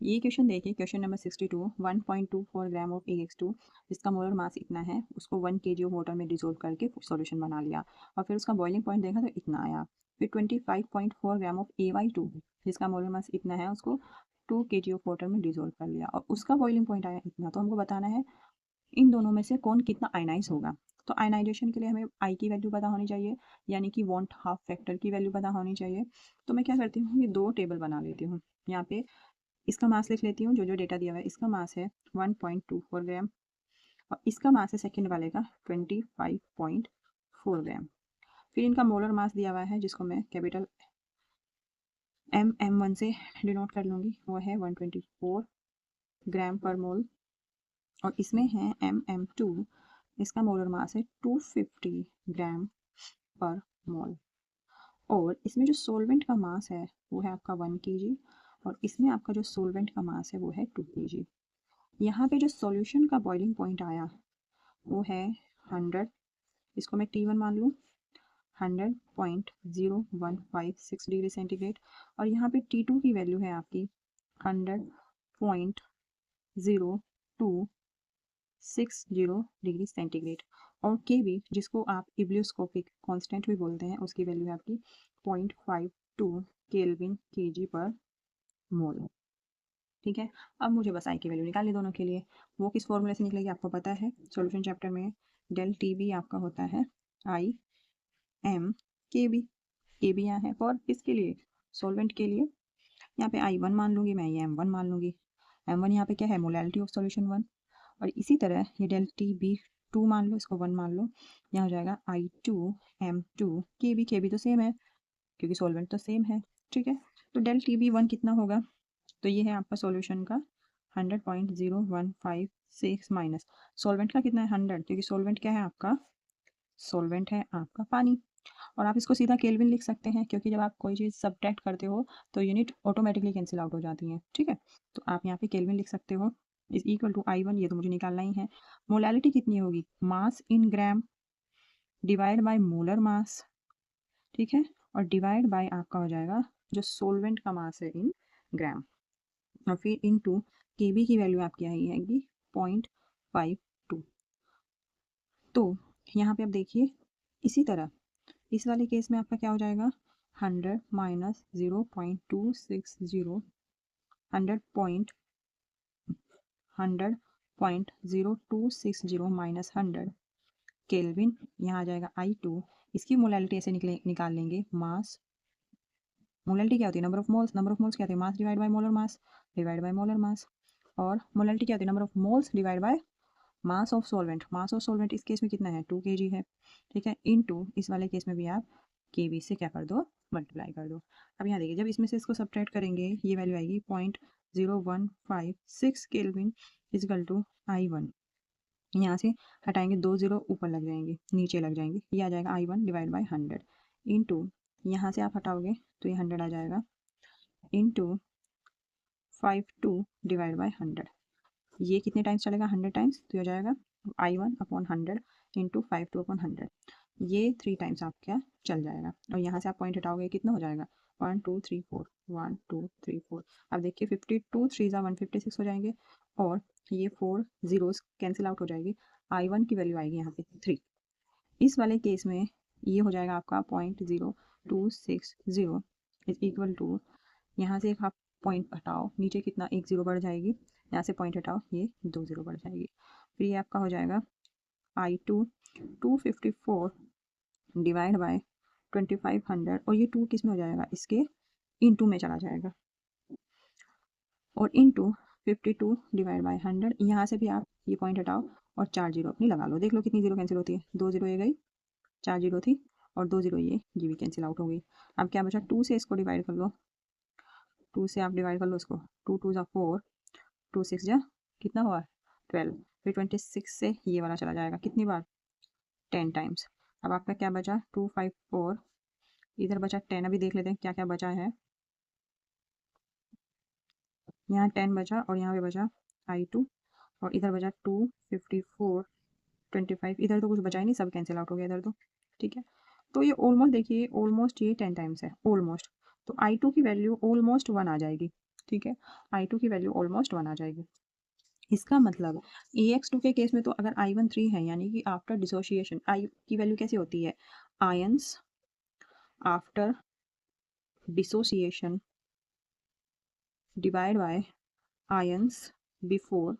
ये क्वेश्चन देखिए, question number 62, 1.24 gram of AX2 जिसका मोलर मास इतना है, उसको 1 kg ऑफ वाटर में डिसोल्व करके सॉल्यूशन बना लिया और फिर उसका बॉइलिंग पॉइंट देखा तो इतना आया। फिर 25.4 ग्राम ऑफ AY2 जिसका मोलर मास इतना है, उसको 2 kg ऑफ वाटर में डिसोल्व कर लिया और उसका बॉइलिंग पॉइंट आया इतना। तो हमको बताना है इन दोनों में से कौन कितना आयनाइज होगा। तो आयनाइजेशन के लिए हमें आई की वैल्यू पता होनी चाहिए, यानी कि वांट हाफ फैक्टर की वैल्यू पता होनी चाहिए। तो मैं क्या करती हूँ, ये दो टेबल बना लेती हूँ। यहाँ पे इसका मास लिख लेती हूँ, जो डेटा दिया हुआ है। इसका मास है 1.24 ग्राम और इसका मास है सेकंड वाले का 25.4 ग्राम। फिर इनका मोलर मास दिया हुआ है, जिसको मैं कैपिटल M1 से डिनोट कर लूँगी, वो है 124 ग्राम पर मोल। और इसमें है MM2, इसका मोलर मास है 250 ग्राम पर मोल। और इसमें जो सोलवेंट का मास है वो है आपका 1 kg और इसमें आपका जो सोलवेंट का मास है वो है 2 kg। यहाँ पे जो सॉल्यूशन का बॉइलिंग पॉइंट आया वो है 100, इसको मैं T1 मान लूँ, 100.0156 डिग्री सेंटीग्रेड। और यहाँ पे T2 की वैल्यू है आपकी 100.0260 डिग्री सेंटीग्रेड। और Kb, जिसको आप इब्लियोस्कोपिक कांस्टेंट भी बोलते हैं, उसकी वैल्यू है आपकी 0.52 केल्विन kg पर मोल। ठीक है, अब मुझे बस आई की वैल्यू निकालनी दोनों के लिए। वो किस फॉर्मूले से निकलेगी आपको पता है, सॉल्यूशन चैप्टर में डेल टी बी आपका होता है आई एम के बी। के बी यहाँ है फॉर किसके लिए, सॉल्वेंट के लिए। यहाँ पे आई वन मान लूँगी मैं, ये एम वन मान लूँगी। एम वन यहाँ पे क्या है, मोलैलिटी ऑफ सॉल्यूशन 1। और इसी तरह ये डेल टी बी 2 मान लो, इसको 1 मान लो, यहाँ हो जाएगा I2M2 के बी तो सेम है क्योंकि सॉल्वेंट तो सेम है। ठीक है, तो डेल टी बी 1 कितना होगा, तो ये है आपका सॉल्यूशन का 100.0156 माइनस सॉल्वेंट का कितना है 100, क्योंकि सॉल्वेंट क्या है आपका, सॉल्वेंट है आपका पानी। और आप इसको सीधा केल्विन लिख सकते हैं, क्योंकि जब आप कोई चीज़ सब्ट्रैक्ट करते हो तो यूनिट ऑटोमेटिकली कैंसिल आउट हो जाती हैं। ठीक है, तो आप यहाँ पे केल्विन लिख सकते हो। इज इक्वल टू I1, ये तो मुझे निकालना ही है। मोलैलिटी कितनी होगी, mass in gram divide by molar mass. ठीक है, और डिवाइड बाय आपका हो जाएगा जो सोलवेंट का मास है इन ग्राम। और फिर इनटू के बी की वैल्यू आपकी आई आएगी 0.52। तो यहाँ पे आप देखिए, इसी तरह इस वाले केस में आपका क्या हो जाएगा, 100 माइनस 0.260, 100.0260 माइनस 100 केल्विन। यहाँ आ जाएगा I2। इसकी मोलैलिटी ऐसे निकाल लेंगे, मास, मोलैलिटी क्या होती है, number of moles. Number of moles क्या होती है, mass divide by molar mass, divide by molar मास। और मोलैलिटी क्या होती है, number of moles divide by mass of solvent. Mass of solvent इस केस में कितना है, 2 kg है। ठीक है, इनटू इस वाले केस में भी आप के बी से क्या कर दो, मल्टीप्लाई कर दो। अब यहाँ देखिए, जब इसमें से इसको सब्ट्रैक्ट करेंगे, ये वैल्यू आएगी 0.0156 केल्विन इजकल टू I1। यहाँ से हटाएंगे, 2 0 ऊपर लग जाएंगे, नीचे लग जाएंगे, ये आ जाएगा I1 डिवाइड बाई 100 इंटू, यहाँ से आप हटाओगे तो ये 100 आ जाएगा, इंटू 52 डिवाइड बाई 100। ये कितने टाइम्स चलेगा, 100 टाइम्स, तो हो जाएगा I1 अपॉन 100 इंटू 52 अपॉन 100। ये 3 टाइम्स आपका चल जाएगा। और यहाँ से आप पॉइंट हटाओगे, कितना हो जाएगा, 1 2 3 4, 1 2 3 4। अब देखिए 52 3 156 हो जाएंगे और ये 4 जीरोस कैंसिल आउट हो जाएगी। I1 की वैल्यू आएगी यहाँ पे 3। इस वाले केस में ये हो जाएगा आपका 0.0260 इज इक्वल टू, यहाँ से एक आप पॉइंट हटाओ, नीचे कितना, 1 0 बढ़ जाएगी, यहाँ से पॉइंट हटाओ, ये 2 0 बढ़ जाएगी। फिर ये आपका हो जाएगा I2 254 डिवाइड बाय 2500, और ये 2 किस में हो जाएगा, इसके इनटू में चला जाएगा, और इनटू 52 डिवाइड बाय 100। यहाँ से भी आप ये पॉइंट हटाओ और 4 0 अपनी लगा लो, देख लो कितनी जीरो कैंसिल होती है, 2 0 ये गई, 4 0 थी और 2 0 ये भी कैंसिल आउट हो गई। अब क्या बचा, 2 से इसको डिवाइड कर लो, 2 से आप डिवाइड कर लो इसको, 2 2 जा 4, 2 6 जा कितना हुआ 12। फिर 26 से ये वाला चला जाएगा कितनी बार, 10 टाइम्स। अब आपका क्या बचा, 254, इधर बचा 10। अभी देख लेते हैं क्या क्या बचा है, यहाँ 10 बचा और यहाँ पे बचा I2, और इधर बचा 254 25, इधर तो कुछ बचा ही नहीं, सब कैंसिल आउट हो गया इधर तो। ठीक है, तो ये ऑलमोस्ट देखिए, ऑलमोस्ट ये 10 टाइम्स है ऑलमोस्ट, तो I2 की वैल्यू ऑलमोस्ट 1 आ जाएगी। ठीक है, I2 की वैल्यू ऑलमोस्ट 1 आ जाएगी। इसका मतलब AX2 के केस में तो अगर I1 3 है, यानी कि आफ्टर डिसोसिएशन I की वैल्यू कैसे होती है, ions after dissociation divide by ions before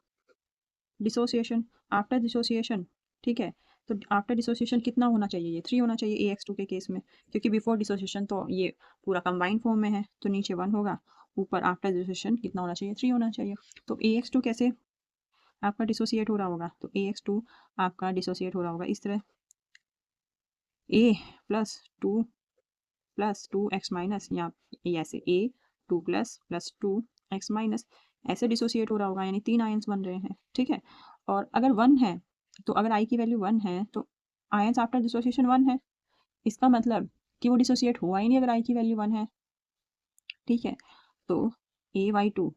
dissociation. After dissociation, ठीक है, तो आफ्टर डिसोसिएशन कितना होना चाहिए, ये 3 होना चाहिए AX2 के केस में, क्योंकि बिफोर डिसोसिएशन तो ये पूरा कंबाइंड फॉर्म में है, तो नीचे 1 होगा, ऊपर आफ्टर डिसोसिएशन कितना होना चाहिए, 3 होना चाहिए। तो AX2 कैसे आपका डिसोसिएट हो रहा होगा, तो AX2 आपका डिसोसिएट हो रहा होगा इस तरह, A plus two x minus, या ऐसे A2 प्लस 2x माइनस, ऐसे डिसोसिएट हो रहा होगा, यानी 3 आयंस बन रहे हैं, ठीक है। और अगर 1 है, तो अगर I की वैल्यू 1 है तो आयंस आफ्टर डिसोसिएशन 1 है, इसका मतलब कि वो डिसोसिएट हुआ ही नहीं अगर I की वैल्यू 1 है, ठीक है। तो AY2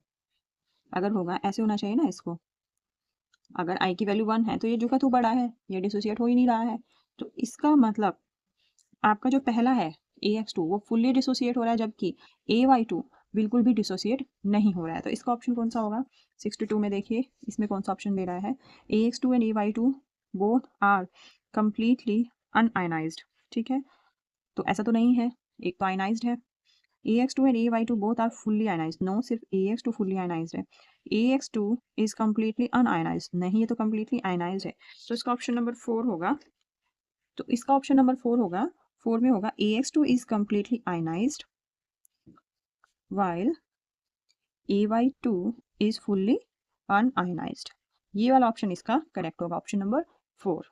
अगर होगा ऐसे होना चाहिए ना इसको, अगर I की वैल्यू 1 है तो ये जो का तू बड़ा है, ये डिसोसिएट हो ही नहीं रहा है, तो इसका मतलब आपका जो पहला है AX2 वो फुल्ली डिसोसिएट हो रहा है, जबकि AY2 बिल्कुल भी डिसोसिएट नहीं हो रहा है। तो इसका ऑप्शन कौन सा होगा, 62 में देखिए इसमें कौन सा ऑप्शन दे रहा है, AX2 and AY2 both are completely unionised, ठीक है, तो ऐसा तो नहीं है, एक तो आयनाइज्ड है। AX2 and AY2 both are fully ionised, no, सिर्फ AX2 फुल्ली आयनाइज्ड है, AX2 इज कंप्लीटली अनआयनाइज्ड नहीं, ये तो कंप्लीटली आयनाइज्ड है। तो इसका ऑप्शन नंबर 4 होगा, तो इसका ऑप्शन नंबर 4 होगा, 4 में होगा AX2 is completely ionized while AY2 is fully unionized। ये वाला ऑप्शन इसका करेक्ट होगा, ऑप्शन नंबर 4।